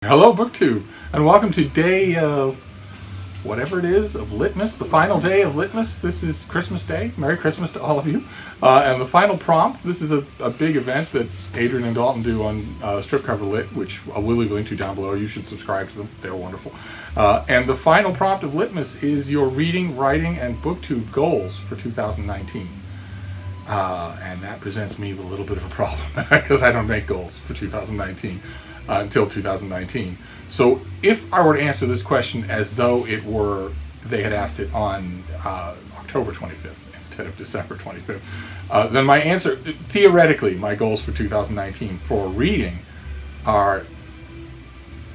Hello BookTube, and welcome to day, whatever it is, of Litmas, the final day of Litmas. This is Christmas Day. Merry Christmas to all of you. And the final prompt, this is a big event that Adrian and Dalton do on Stripcover Lit, which I will leave a link to down below. You should subscribe to them. They're wonderful. And the final prompt of Litmas is your reading, writing, and BookTube goals for 2019. And that presents me with a little bit of a problem because I don't make goals for 2019 until 2019. So if I were to answer this question as though it were they had asked it on October 25th instead of December 25th, then my answer, theoretically, my goals for 2019 for reading are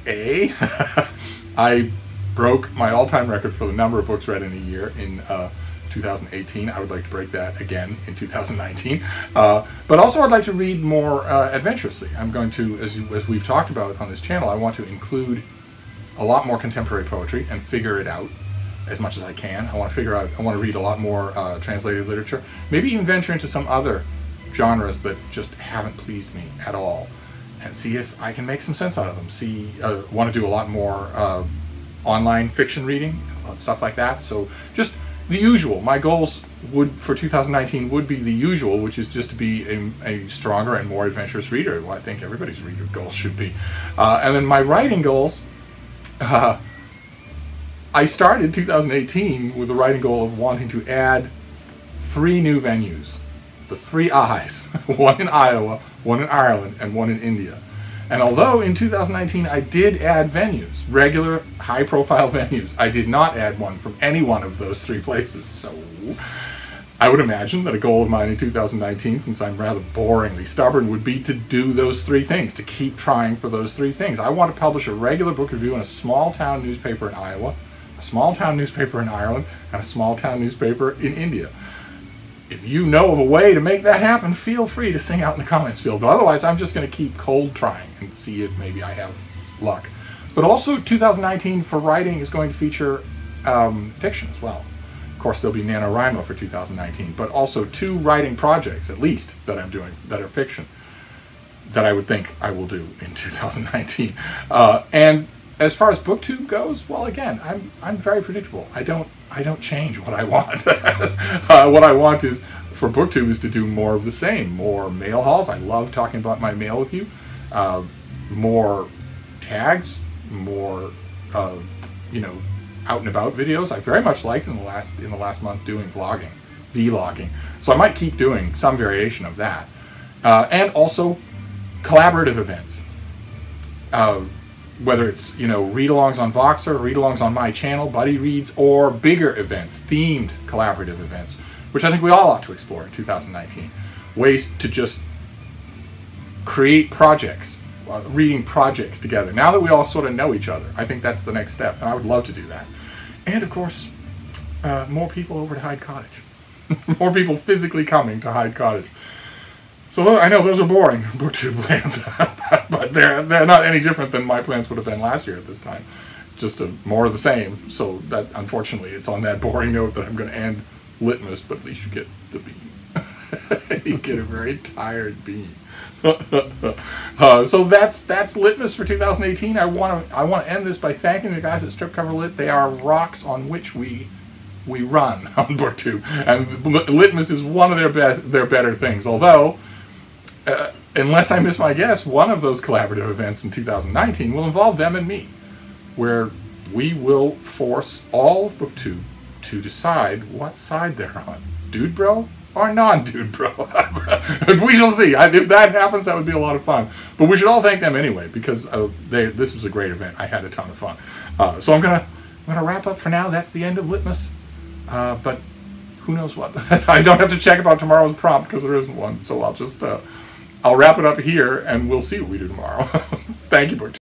A, I broke my all-time record for the number of books read in a year in 2018. I would like to break that again in 2019. But also I'd like to read more adventurously. I'm going to, as we've talked about on this channel, I want to include a lot more contemporary poetry and figure it out as much as I can. I want to read a lot more translated literature. Maybe even venture into some other genres that just haven't pleased me at all and see if I can make some sense out of them. Want to do a lot more online fiction reading, stuff like that. So just the usual. My goals for 2019 would be the usual, which is just to be a stronger and more adventurous reader. Well, I think everybody's reader goals should be. And then my writing goals, I started 2018 with a writing goal of wanting to add 3 new venues. The 3 I's. One in Iowa, one in Ireland, and one in India. And although in 2019 I did add venues, regular high-profile venues, I did not add one from any one of those 3 places. So I would imagine that a goal of mine in 2019, since I'm rather boringly stubborn, would be to do those 3 things, to keep trying for those 3 things. I want to publish a regular book review in a small-town newspaper in Iowa, a small-town newspaper in Ireland, and a small-town newspaper in India. If you know of a way to make that happen, feel free to sing out in the comments field. But otherwise, I'm just going to keep cold trying and see if maybe I have luck. But also, 2019 for writing is going to feature fiction as well. Of course, there'll be NaNoWriMo for 2019, but also 2 writing projects, at least, that I'm doing that are fiction that I would think I will do in 2019. And as far as BookTube goes, well, again, I'm very predictable. I don't change what I want. What I want is for BookTube is to do more of the same, more mail hauls. I love talking about my mail with you. More tags, more out and about videos. I very much liked in the last month doing vlogging. So I might keep doing some variation of that, and also collaborative events. Whether it's, read-alongs on Voxer, read-alongs on my channel, buddy reads, or bigger events, themed collaborative events, which I think we all ought to explore in 2019. Ways to just create projects, reading projects together. Now that we all sort of know each other, I think that's the next step, and I would love to do that. And, of course, more people over to Hyde Cottage. More people physically coming to Hyde Cottage. So I know those are boring BookTube plans, but they're not any different than my plans would have been last year at this time. It's just more of the same. So that, unfortunately, it's on that boring note that I'm going to end Litmas. But at least you get the bean. You get a very tired bean. So that's Litmas for 2018. I want to end this by thanking the guys at Stripcover Lit. They are rocks on which we run on BookTube, and Litmas is one of their better things. Although, unless I miss my guess, one of those collaborative events in 2019 will involve them and me, where we will force all of BookTube to decide what side they're on, dude bro or non-dude bro. We shall see. If that happens, that would be a lot of fun. But we should all thank them anyway, because this was a great event. I had a ton of fun. So I'm gonna wrap up for now. That's the end of Litmas. But who knows what? I don't have to check about tomorrow's prompt because there isn't one. So I'll just I'll wrap it up here, and we'll see what we do tomorrow. Thank you, BookTube.